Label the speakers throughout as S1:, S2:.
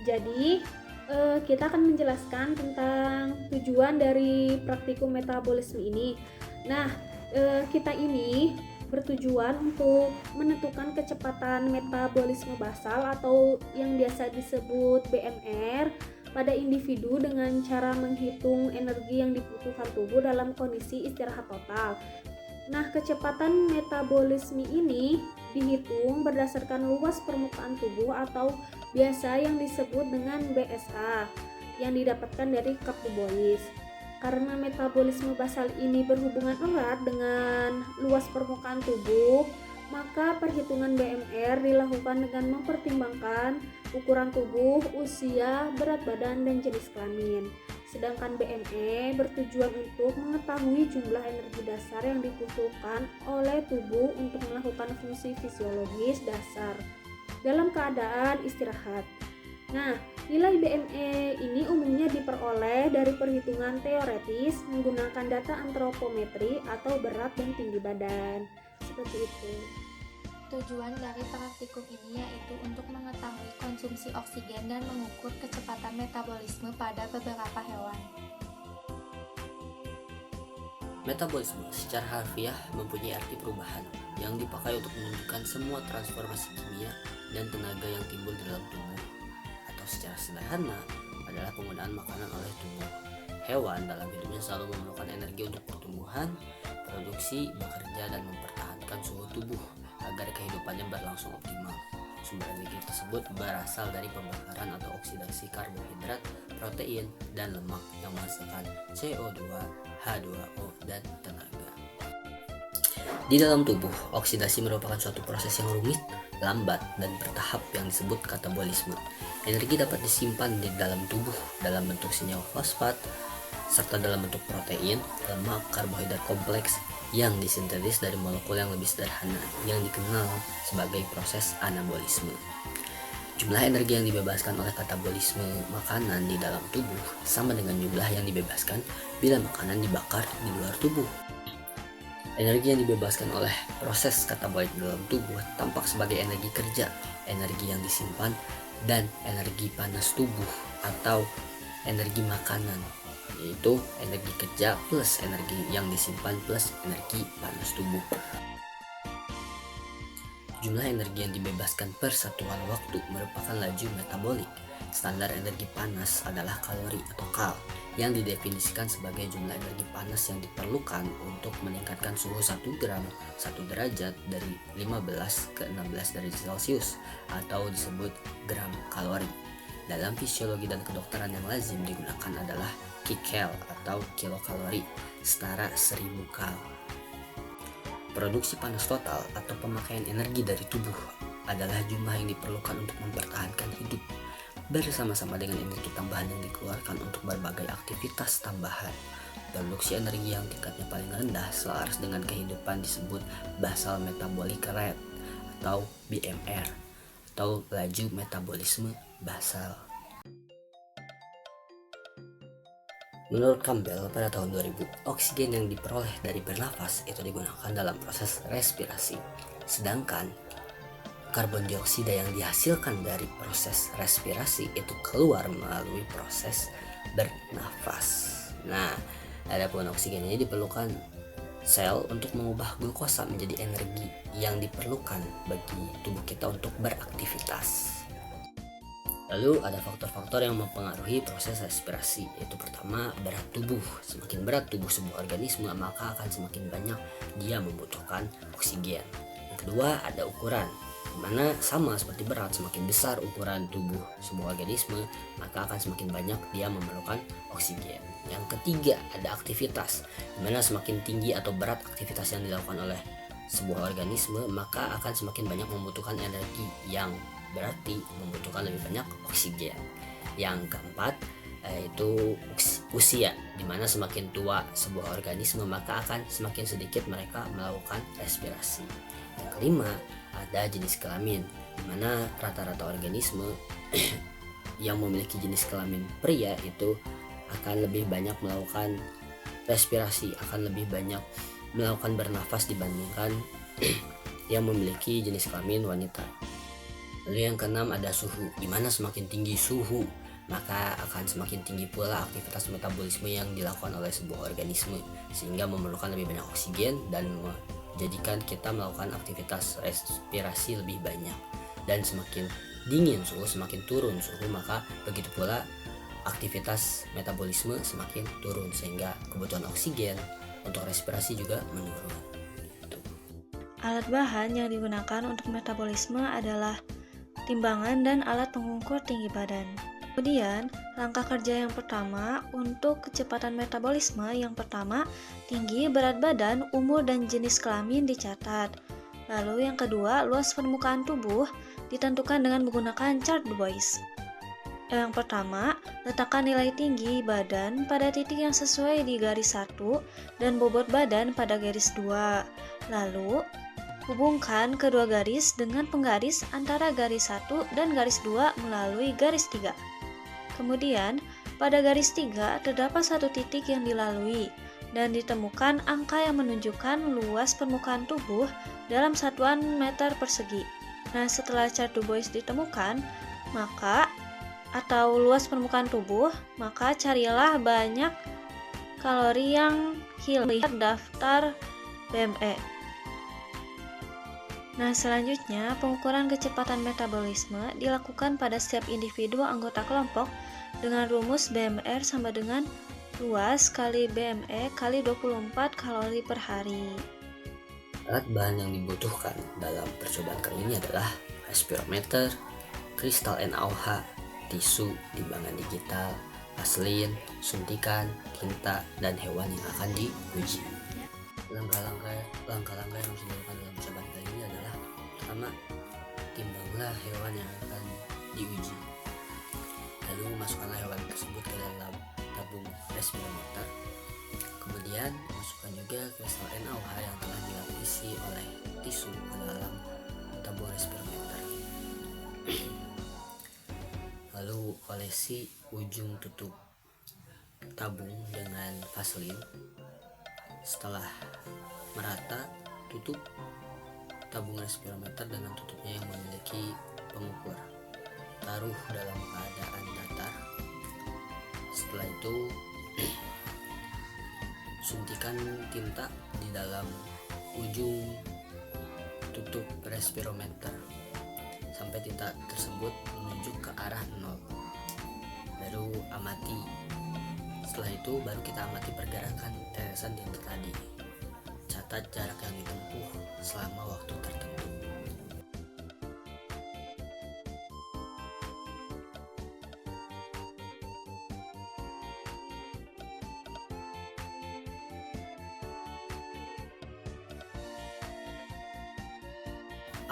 S1: Jadi, kita akan menjelaskan tentang tujuan dari praktikum metabolisme ini. Nah, kita ini bertujuan untuk menentukan kecepatan metabolisme basal atau yang biasa disebut BMR pada individu dengan cara menghitung energi yang dibutuhkan tubuh dalam kondisi istirahat total. Nah, kecepatan metabolisme ini dihitung berdasarkan luas permukaan tubuh atau biasa yang disebut dengan BSA yang didapatkan dari cup du Bois. Karena metabolisme basal ini berhubungan erat dengan luas permukaan tubuh, maka perhitungan BMR dilakukan dengan mempertimbangkan ukuran tubuh, usia, berat badan, dan jenis kelamin. Sedangkan BME bertujuan untuk mengetahui jumlah energi dasar yang dibutuhkan oleh tubuh untuk melakukan fungsi fisiologis dasar dalam keadaan istirahat. Nah, nilai BME ini umumnya diperoleh dari perhitungan teoretis menggunakan data antropometri atau berat dan tinggi badan. Seperti itu.
S2: Tujuan dari praktikum ini yaitu untuk mengetahui konsumsi oksigen dan mengukur kecepatan metabolisme pada beberapa hewan.
S3: Metabolisme secara harfiah mempunyai arti perubahan yang dipakai untuk menunjukkan semua transformasi kimia dan tenaga yang timbul di dalam tubuh, atau secara sederhana adalah penggunaan makanan oleh tubuh. Hewan dalam hidupnya selalu memerlukan energi untuk pertumbuhan, produksi, bekerja, dan mempertahankan suhu tubuh agar kehidupannya berlangsung optimal. Sumber energi tersebut berasal dari pembakaran atau oksidasi karbohidrat, protein, dan lemak yang menghasilkan CO2, H2O, dan tenaga. Di dalam tubuh, oksidasi merupakan suatu proses yang rumit, lambat, dan bertahap yang disebut katabolisme. Energi dapat disimpan di dalam tubuh dalam bentuk senyawa fosfat, serta dalam bentuk protein, lemak, karbohidrat kompleks yang disintetis dari molekul yang lebih sederhana yang dikenal sebagai proses anabolisme. Jumlah energi yang dibebaskan oleh katabolisme makanan di dalam tubuh sama dengan jumlah yang dibebaskan bila makanan dibakar di luar tubuh. Energi yang dibebaskan oleh proses katabolit dalam tubuh tampak sebagai energi kerja, energi yang disimpan, dan energi panas tubuh atau energi makanan, yaitu energi kerja plus energi yang disimpan plus energi panas tubuh. Jumlah energi yang dibebaskan per satuan waktu merupakan laju metabolik. Standar energi panas adalah kalori atau kal, yang didefinisikan sebagai jumlah energi panas yang diperlukan untuk meningkatkan suhu 1 gram 1 derajat dari 15 ke 16 derajat Celcius atau disebut gram kalori. Dalam fisiologi dan kedokteran yang lazim digunakan adalah kcal atau kilokalori, setara 1000 kal. Produksi panas total atau pemakaian energi dari tubuh adalah jumlah yang diperlukan untuk mempertahankan hidup bersama-sama dengan energi tambahan yang dikeluarkan untuk berbagai aktivitas tambahan. Produksi energi yang tingkatnya paling rendah selaras dengan kehidupan disebut basal metabolic rate atau BMR atau laju metabolisme basal. Menurut Campbell pada tahun 2000, oksigen yang diperoleh dari bernafas itu digunakan dalam proses respirasi, sedangkan karbon dioksida yang dihasilkan dari proses respirasi itu keluar melalui proses bernafas. Nah, adapun oksigen ini diperlukan sel untuk mengubah glukosa menjadi energi yang diperlukan bagi tubuh kita untuk beraktivitas. Lalu ada faktor-faktor yang mempengaruhi proses respirasi, yaitu pertama berat tubuh. Semakin berat tubuh sebuah organisme, maka akan semakin banyak dia membutuhkan oksigen. Yang kedua ada ukuran, dimana sama seperti berat, semakin besar ukuran tubuh sebuah organisme, maka akan semakin banyak dia memerlukan oksigen. Yang ketiga ada aktivitas, dimana semakin tinggi atau berat aktivitas yang dilakukan oleh sebuah organisme, maka akan semakin banyak membutuhkan energi yang berarti membutuhkan lebih banyak oksigen. Yang keempat yaitu usia, dimana semakin tua sebuah organisme maka akan semakin sedikit mereka melakukan respirasi. Yang kelima ada jenis kelamin, dimana rata-rata organisme yang memiliki jenis kelamin pria itu akan lebih banyak melakukan respirasi, akan lebih banyak melakukan bernafas dibandingkan yang memiliki jenis kelamin wanita. Lalu yang keenam ada suhu, di mana semakin tinggi suhu maka akan semakin tinggi pula aktivitas metabolisme yang dilakukan oleh sebuah organisme, sehingga memerlukan lebih banyak oksigen dan menjadikan kita melakukan aktivitas respirasi lebih banyak. Dan semakin dingin suhu, semakin turun suhu, maka begitu pula aktivitas metabolisme semakin turun, sehingga kebutuhan oksigen untuk respirasi juga menurun.
S4: Alat bahan yang digunakan untuk metabolisme adalah timbangan dan alat pengukur tinggi badan. Kemudian, langkah kerja yang pertama untuk kecepatan metabolisme yang pertama, tinggi, berat badan, umur, dan jenis kelamin dicatat. Lalu yang kedua, luas permukaan tubuh ditentukan dengan menggunakan chart Du Bois. Yang pertama, letakkan nilai tinggi badan pada titik yang sesuai di garis 1 dan bobot badan pada garis 2. Lalu, hubungkan kedua garis dengan penggaris antara garis 1 dan garis 2 melalui garis 3. Kemudian, pada garis 3 terdapat satu titik yang dilalui dan ditemukan angka yang menunjukkan luas permukaan tubuh dalam satuan meter persegi. Nah, setelah chart Du Bois ditemukan, atau luas permukaan tubuh, maka carilah banyak kalori yang hilang daftar BME. Nah, selanjutnya pengukuran kecepatan metabolisme dilakukan pada setiap individu anggota kelompok dengan rumus BMR sama dengan luas kali BME kali 24 kalori per hari.
S3: Alat bahan yang dibutuhkan dalam percobaan kali ini adalah respirometer, kristal NaOH, tisu, timbangan digital, vaselin, suntikan, tinta, dan hewan yang akan diuji. Langkah-langkah yang harus dilakukan dalam percobaan kali ini adalah pertama, timbanglah hewan yang akan diuji. Lalu masukkanlah hewan tersebut ke dalam tabung respirometer. Kemudian masukkan juga kristal NaOH yang telah dilapisi oleh tisu ke dalam tabung respirometer. Lalu olesi ujung tutup tabung dengan vaselin. Setelah merata, tutup tabung respirometer dengan tutupnya yang memiliki pengukur. Taruh dalam keadaan datar. Setelah itu suntikan tinta di dalam ujung tutup respirometer sampai tinta tersebut menunjuk ke arah 0. Baru amati. Setelah itu baru kita amati pergerakan tetesan tinta tadi. Catat jarak yang ditempuh selama waktu tertentu.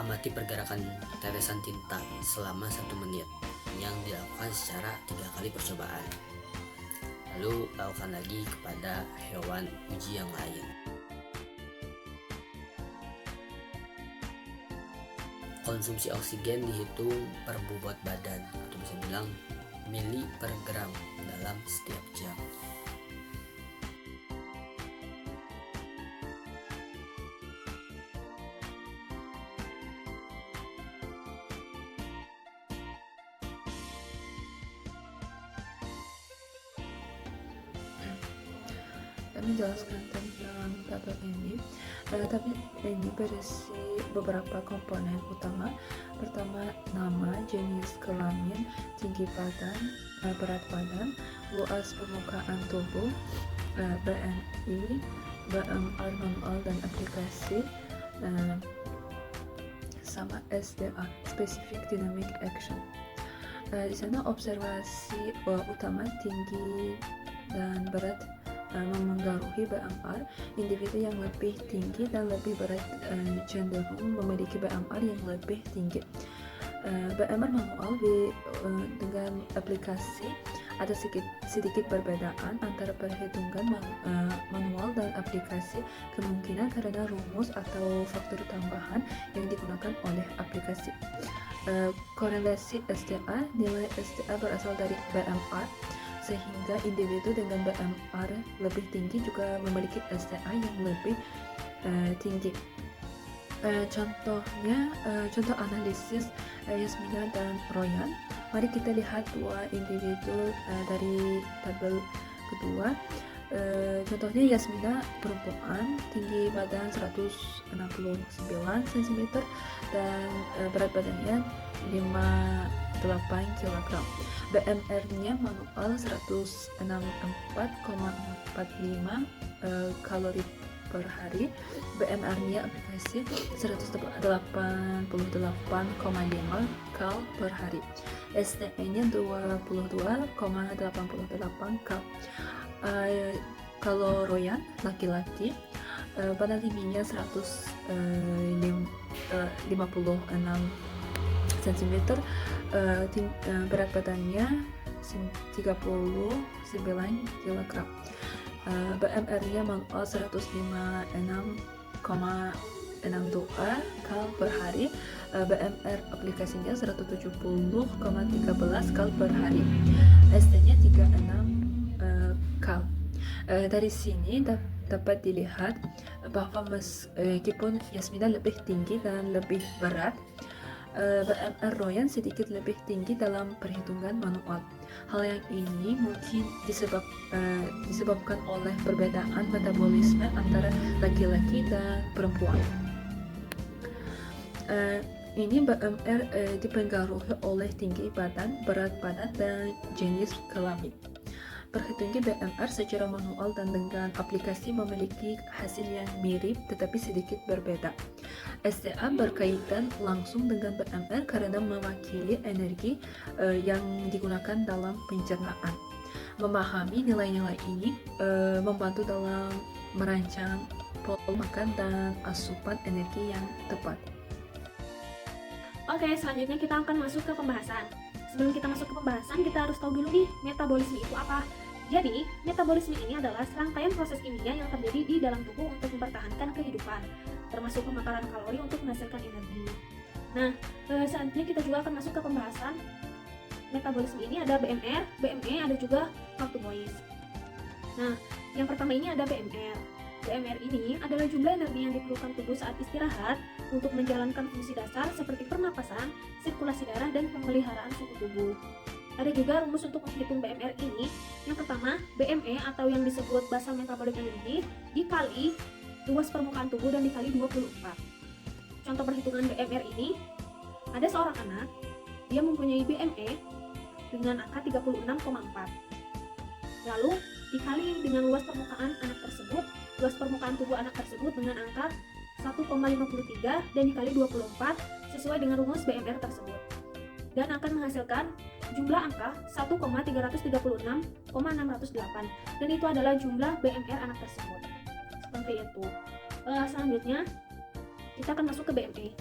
S3: Amati pergerakan tetesan tinta selama 1 menit yang dilakukan secara 3 kali percobaan. Lalu lakukan lagi kepada hewan uji yang lain. Konsumsi oksigen dihitung per bobot badan, atau bisa bilang mili per gram dalam setiap jam.
S5: Menjelaskan tentang tabel ini. Tabel ini berisi beberapa komponen utama. Pertama, nama, jenis kelamin, tinggi badan, berat badan, luas permukaan tubuh, BMI, BMR manual dan aplikasi, sama SDA, Specific Dynamic Action. Di sana observasi utama tinggi dan berat memengaruhi BMR. Individu yang lebih tinggi dan lebih berat cenderung memiliki BMR yang lebih tinggi. BMR manual dengan aplikasi ada sedikit perbedaan antara perhitungan manual dan aplikasi, kemungkinan karena rumus atau faktor tambahan yang digunakan oleh aplikasi. Korelasi SDA, nilai SDA berasal dari BMR, sehingga individu dengan BMR lebih tinggi juga memiliki SDA yang lebih tinggi. Contoh analisis Yasmina dan Royan. Mari kita lihat dua individu dari tabel kedua. Contohnya Yasmina perempuan, tinggi badan 169 cm dan berat badannya 58 kg. BMR-nya manual 164,45 kalori per hari. BMR-nya aplikasi 188,5 kal per hari. STE-nya 22,88 kal. Kalau Royan laki-laki, badan tingginya 156 cm, berat badannya 39 kg. BMR-nya manual 156,62 kal per hari. BMR aplikasinya 170,13 kal per hari. ST-nya 36 kal. Dari sini dapat dilihat bahwa meskipun Yasmina lebih tinggi dan lebih berat, BMR Royan sedikit lebih tinggi dalam perhitungan manual. Hal yang ini mungkin disebabkan oleh perbedaan metabolisme antara laki-laki dan perempuan. Ini BMR dipengaruhi oleh tinggi badan, berat badan, dan jenis kelamin. Perhitungan BMR secara manual dan dengan aplikasi memiliki hasil yang mirip tetapi sedikit berbeda. STA berkaitan langsung dengan BMR karena mewakili energi yang digunakan dalam pencernaan. Memahami nilai-nilai ini membantu dalam merancang pola makan dan asupan energi yang tepat.
S1: Oke, selanjutnya kita akan masuk ke pembahasan. Sebelum kita masuk ke pembahasan, kita harus tahu dulu nih metabolisme itu apa. Jadi, metabolisme ini adalah serangkaian proses kimia yang terjadi di dalam tubuh untuk mempertahankan kehidupan, termasuk pembakaran kalori untuk menghasilkan energi. Nah, selanjutnya kita juga akan masuk ke pembahasan metabolisme ini. Ada BMR, BME, ada juga Carb to Boys. Nah, yang pertama ini ada BMR. BMR ini adalah jumlah energi yang diperlukan tubuh saat istirahat untuk menjalankan fungsi dasar seperti pernapasan, sirkulasi darah, dan pemeliharaan suhu tubuh. Ada juga rumus untuk menghitung BMR ini. Yang pertama, BME atau yang disebut basal metabolic energy dikali luas permukaan tubuh dan dikali 24. Contoh perhitungan BMR ini, ada seorang anak, dia mempunyai BME dengan angka 36,4. Lalu dikali dengan luas permukaan anak tersebut, luas permukaan tubuh anak tersebut dengan angka 1,53 dan dikali 24 sesuai dengan rumus BMR tersebut. Dan akan menghasilkan jumlah angka 1,336,608 dan itu adalah jumlah BMR anak tersebut. Seperti itu. Selanjutnya kita akan masuk ke BME.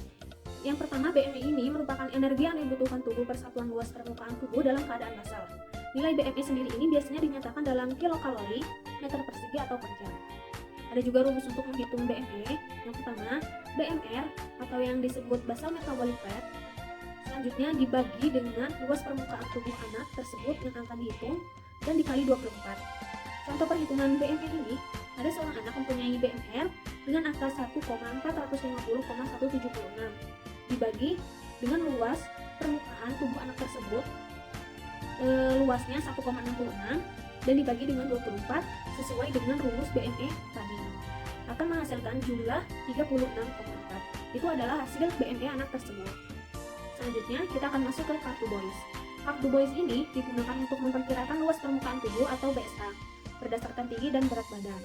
S1: Yang pertama, BME ini merupakan energi yang dibutuhkan tubuh per satuan luas permukaan tubuh dalam keadaan basal. Nilai BME sendiri ini biasanya dinyatakan dalam kilokalori meter persegi atau per jam. Ada juga rumus untuk menghitung BME. Yang pertama, BMR atau yang disebut basal metabolic rate selanjutnya dibagi dengan luas permukaan tubuh anak tersebut yang akan dihitung dan dikali 24. Contoh perhitungan BMR ini, ada seorang anak mempunyai BMR dengan angka 1,450,176 dibagi dengan luas permukaan tubuh anak tersebut, luasnya 1,66 dan dibagi dengan 24 sesuai dengan rumus BME tadi, akan menghasilkan jumlah 36,4. Itu adalah hasil BME anak tersebut. Selanjutnya kita akan masuk ke Carb to Boys. Carb to Boys ini digunakan untuk memperkirakan luas permukaan tubuh atau BSA berdasarkan tinggi dan berat badan.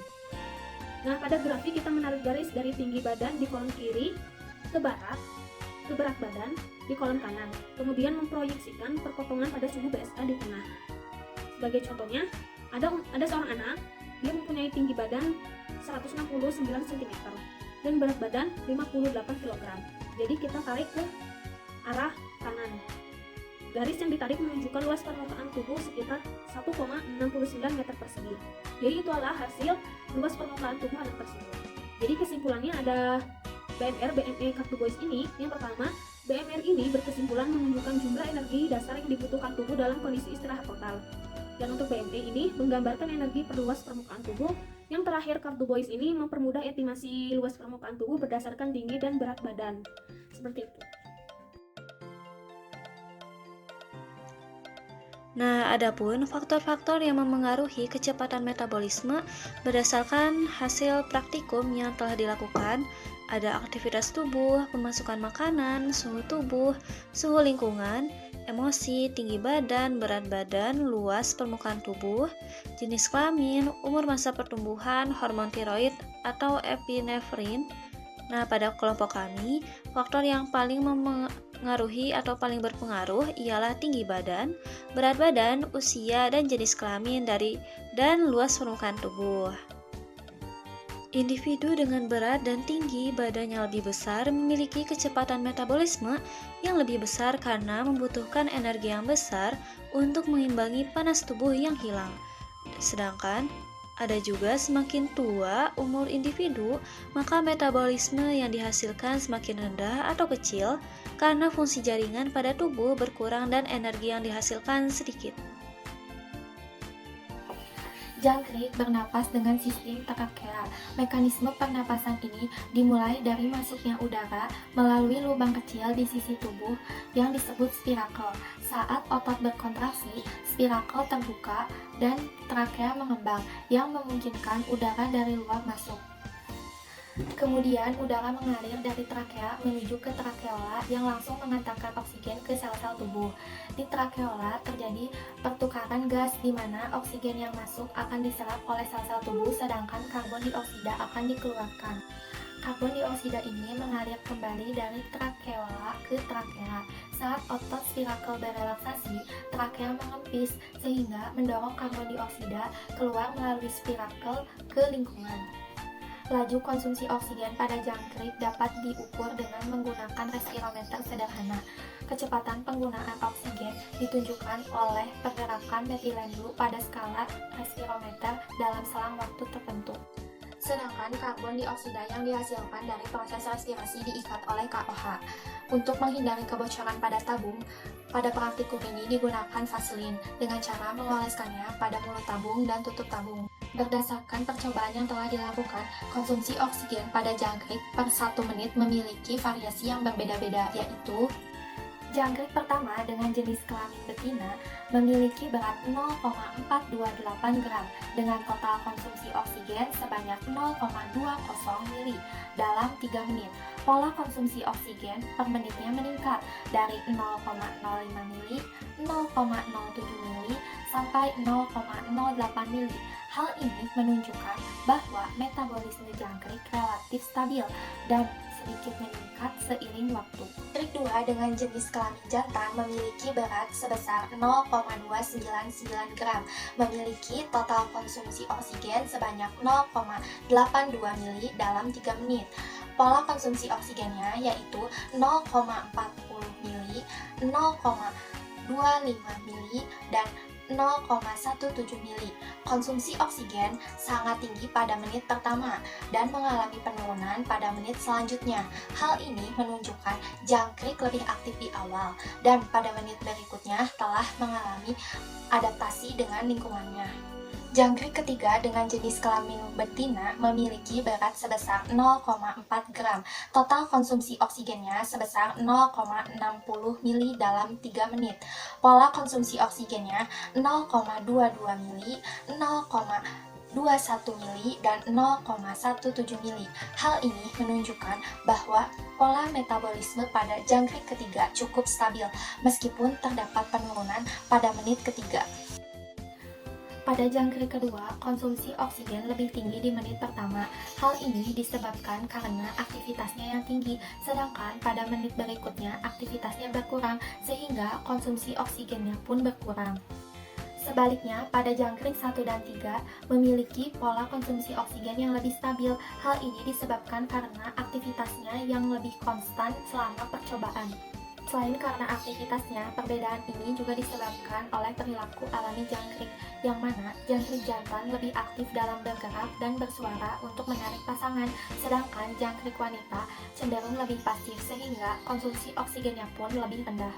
S1: Nah, pada grafik kita menarik garis dari tinggi badan di kolom kiri ke barat ke berat badan di kolom kanan, kemudian memproyeksikan perpotongan pada suhu BSA di tengah. Sebagai contohnya, ada seorang anak, dia mempunyai tinggi badan 169 cm dan berat badan 58 kg. Jadi kita tarik ke arah kanan. Garis yang ditarik menunjukkan luas permukaan tubuh sekitar 1,69 meter persegi. Jadi itu adalah hasil luas permukaan tubuh anak tersebut. Jadi kesimpulannya ada BMR, BME, Carb to Boys ini. Yang pertama, BMR ini berkesimpulan menunjukkan jumlah energi dasar yang dibutuhkan tubuh dalam kondisi istirahat total. Dan untuk BME ini menggambarkan energi per luas permukaan tubuh Yang terakhir, Cardubois ini mempermudah estimasi luas permukaan tubuh berdasarkan tinggi dan berat badan. Seperti itu.
S4: Nah, adapun faktor-faktor yang memengaruhi kecepatan metabolisme berdasarkan hasil praktikum yang telah dilakukan, ada aktivitas tubuh, pemasukan makanan, suhu tubuh, suhu lingkungan, emosi, tinggi badan, berat badan, luas permukaan tubuh, jenis kelamin, umur masa pertumbuhan, hormon tiroid atau epinefrin. Nah, pada kelompok kami, faktor yang paling memengaruhi atau paling berpengaruh ialah tinggi badan, berat badan, usia, dan jenis kelamin dan luas permukaan tubuh. Individu dengan berat dan tinggi badan yang lebih besar memiliki kecepatan metabolisme yang lebih besar karena membutuhkan energi yang besar untuk mengimbangi panas tubuh yang hilang. Sedangkan ada juga semakin tua umur individu, maka metabolisme yang dihasilkan semakin rendah atau kecil karena fungsi jaringan pada tubuh berkurang dan energi yang dihasilkan sedikit.
S2: Jangkrik bernapas dengan sistem trakea. Mekanisme pernapasan ini dimulai dari masuknya udara melalui lubang kecil di sisi tubuh yang disebut spirakel. Saat otot berkontraksi, spirakel terbuka dan trakea mengembang yang memungkinkan udara dari luar masuk. Kemudian udara mengalir dari trakea menuju ke trakeola yang langsung mengantarkan oksigen ke sel-sel tubuh. Di trakeola terjadi pertukaran gas di mana oksigen yang masuk akan diserap oleh sel-sel tubuh sedangkan karbon dioksida akan dikeluarkan. Karbon dioksida ini mengalir kembali dari trakeola ke trakea. Saat otot spirakel berelaksasi, trakea mengempis sehingga mendorong karbon dioksida keluar melalui spirakel ke lingkungan. Laju konsumsi oksigen pada jangkrik dapat diukur dengan menggunakan respirometer sederhana. Kecepatan penggunaan oksigen ditunjukkan oleh pergerakan metilendu pada skala respirometer dalam selang waktu tertentu. Sedangkan karbon dioksida yang dihasilkan dari proses respirasi diikat oleh KOH. Untuk menghindari kebocoran pada tabung, pada praktikum ini digunakan vaselin dengan cara mengoleskannya pada mulut tabung dan tutup tabung. Berdasarkan percobaan yang telah dilakukan, konsumsi oksigen pada jangkrik per 1 menit memiliki variasi yang berbeda-beda, yaitu jangkrik pertama dengan jenis kelamin betina memiliki berat 0,428 gram dengan total konsumsi oksigen sebanyak 0,20 mili dalam 3 menit. Pola konsumsi oksigen per menitnya meningkat dari 0,05 mili, 0,07 mili, sampai 0,08 mili. Hal ini menunjukkan bahwa metabolisme jangkrik relatif stabil dan sedikit meningkat seiring waktu. Jangkrik 2 dengan jenis kelamin jantan memiliki berat sebesar 0,299 gram, memiliki total konsumsi oksigen sebanyak 0,82 mili dalam 3 menit. Pola konsumsi oksigennya yaitu 0,40 mili, 0,25 mili, dan 0,17 mili. Konsumsi oksigen sangat tinggi pada menit pertama dan mengalami penurunan pada menit selanjutnya. Hal ini menunjukkan jangkrik lebih aktif di awal dan pada menit berikutnya telah mengalami adaptasi dengan lingkungannya. Jangkrik ketiga dengan jenis kelamin betina memiliki berat sebesar 0,4 gram. Total konsumsi oksigennya sebesar 0,60 mili dalam 3 menit. Pola konsumsi oksigennya 0,22 mili, 0,21 mili, dan 0,17 mili. Hal ini menunjukkan bahwa pola metabolisme pada jangkrik ketiga cukup stabil meskipun terdapat penurunan pada menit ketiga. Pada jangkrik kedua, konsumsi oksigen lebih tinggi di menit pertama. Hal ini disebabkan karena aktivitasnya yang tinggi, sedangkan pada menit berikutnya aktivitasnya berkurang, sehingga konsumsi oksigennya pun berkurang. Sebaliknya, pada jangkrik 1 dan 3 memiliki pola konsumsi oksigen yang lebih stabil. Hal ini disebabkan karena aktivitasnya yang lebih konstan selama percobaan. Selain karena aktivitasnya, perbedaan ini juga disebabkan oleh perilaku alami jangkrik, yang mana jangkrik jantan lebih aktif dalam bergerak dan bersuara untuk menarik pasangan, sedangkan jangkrik wanita cenderung lebih pasif sehingga konsumsi oksigennya pun lebih rendah.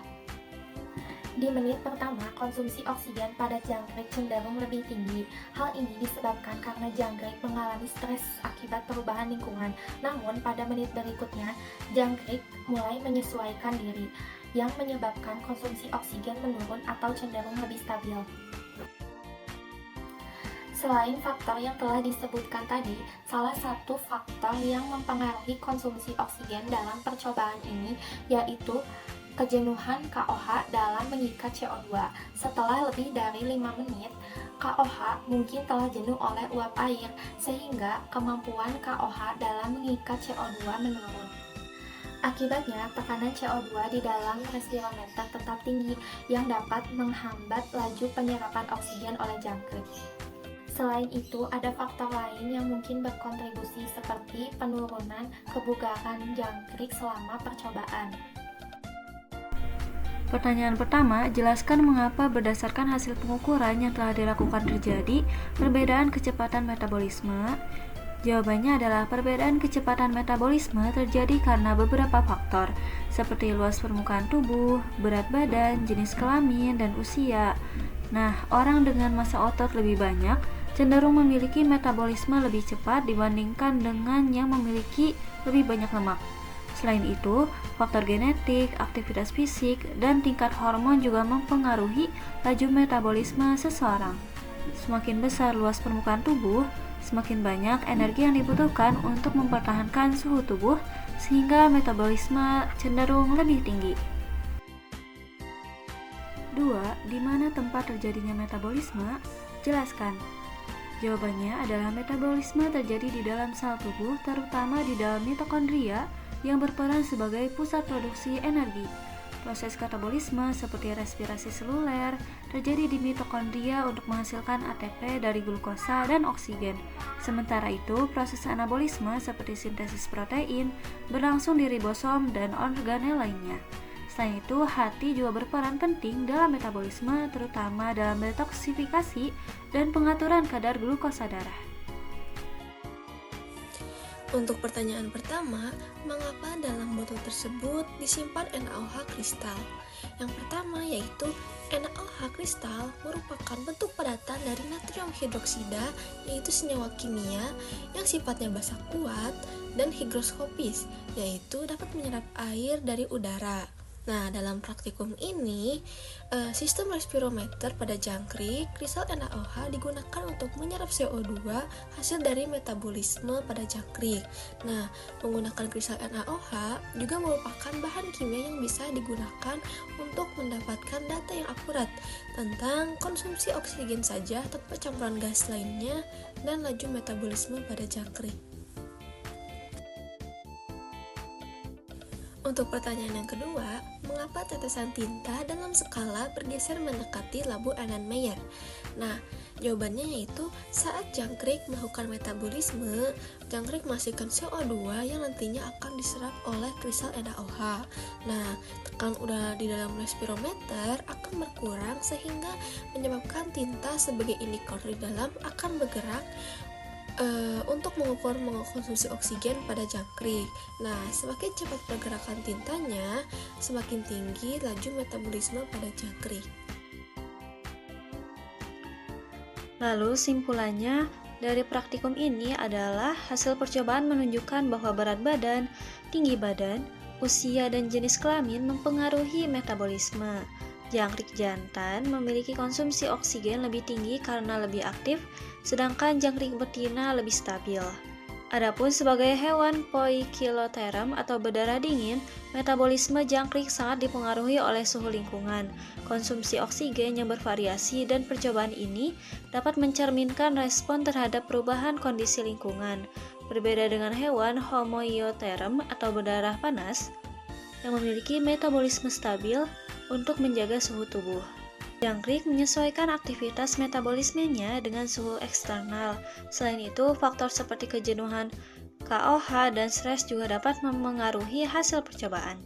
S2: Di menit pertama, konsumsi oksigen pada jangkrik cenderung lebih tinggi. Hal ini disebabkan karena jangkrik mengalami stres akibat perubahan lingkungan. Namun, pada menit berikutnya, jangkrik mulai menyesuaikan diri, yang menyebabkan konsumsi oksigen menurun atau cenderung lebih stabil. Selain faktor yang telah disebutkan tadi, salah satu faktor yang mempengaruhi konsumsi oksigen dalam percobaan ini yaitu kejenuhan KOH dalam mengikat CO2. Setelah lebih dari 5 menit, KOH mungkin telah jenuh oleh uap air, sehingga kemampuan KOH dalam mengikat CO2 menurun. Akibatnya, tekanan CO2 di dalam respirometer tetap tinggi, yang dapat menghambat laju penyerapan oksigen oleh jangkrik. Selain itu, ada faktor lain yang mungkin berkontribusi seperti penurunan kebugaran jangkrik selama percobaan.
S4: Pertanyaan pertama, jelaskan mengapa berdasarkan hasil pengukuran yang telah dilakukan terjadi perbedaan kecepatan metabolisme. Jawabannya adalah perbedaan kecepatan metabolisme terjadi karena beberapa faktor, seperti luas permukaan tubuh, berat badan, jenis kelamin, dan usia. Nah, orang dengan massa otot lebih banyak cenderung memiliki metabolisme lebih cepat dibandingkan dengan yang memiliki lebih banyak lemak. Selain itu, faktor genetik, aktivitas fisik, dan tingkat hormon juga mempengaruhi laju metabolisme seseorang. Semakin besar luas permukaan tubuh, semakin banyak energi yang dibutuhkan untuk mempertahankan suhu tubuh, sehingga metabolisme cenderung lebih tinggi. 2. Di mana tempat terjadinya metabolisme? Jelaskan. Jawabannya adalah metabolisme terjadi di dalam sel tubuh, terutama di dalam mitokondria, yang berperan sebagai pusat produksi energi. Proses katabolisme seperti respirasi seluler terjadi di mitokondria untuk menghasilkan ATP dari glukosa dan oksigen. Sementara itu, proses anabolisme seperti sintesis protein berlangsung di ribosom dan organel lainnya. Selain itu, hati juga berperan penting dalam metabolisme, terutama dalam detoksifikasi dan pengaturan kadar glukosa darah.
S6: Untuk pertanyaan pertama, mengapa dalam botol tersebut disimpan NaOH kristal? Yang pertama yaitu NaOH kristal merupakan bentuk padatan dari natrium hidroksida, yaitu senyawa kimia yang sifatnya basa kuat, dan higroskopis, yaitu dapat menyerap air dari udara. Nah, dalam praktikum ini, sistem respirometer pada jangkrik, kristal NaOH digunakan untuk menyerap CO2 hasil dari metabolisme pada jangkrik. Nah, menggunakan kristal NaOH juga merupakan bahan kimia yang bisa digunakan untuk mendapatkan data yang akurat tentang konsumsi oksigen saja tanpa campuran gas lainnya dan laju metabolisme pada jangkrik. Untuk pertanyaan yang kedua, mengapa tetesan tinta dalam skala bergeser mendekati labu Erdmann-Mayer? Nah, jawabannya yaitu saat jangkrik melakukan metabolisme, jangkrik menghasilkan CO2 yang nantinya akan diserap oleh kristal NaOH. Nah, tekanan udara di dalam respirometer akan berkurang sehingga menyebabkan tinta sebagai indikator di dalam akan bergerak untuk mengukur mengkonsumsi oksigen pada jangkrik. Nah, semakin cepat pergerakan tintanya, semakin tinggi laju metabolisme pada jangkrik.
S4: Lalu simpulannya dari praktikum ini adalah hasil percobaan menunjukkan bahwa berat badan, tinggi badan, usia, dan jenis kelamin mempengaruhi metabolisme. Jangkrik jantan memiliki konsumsi oksigen lebih tinggi karena lebih aktif, sedangkan jangkrik betina lebih stabil. Adapun sebagai hewan poikiloterm atau berdarah dingin, metabolisme jangkrik sangat dipengaruhi oleh suhu lingkungan, konsumsi oksigen yang bervariasi, dan percobaan ini dapat mencerminkan respon terhadap perubahan kondisi lingkungan. Berbeda dengan hewan homoioterm atau berdarah panas, yang memiliki metabolisme stabil untuk menjaga suhu tubuh. Jangkrik menyesuaikan aktivitas metabolismenya dengan suhu eksternal. Selain itu, faktor seperti kejenuhan, KOH, dan stres juga dapat memengaruhi hasil percobaan.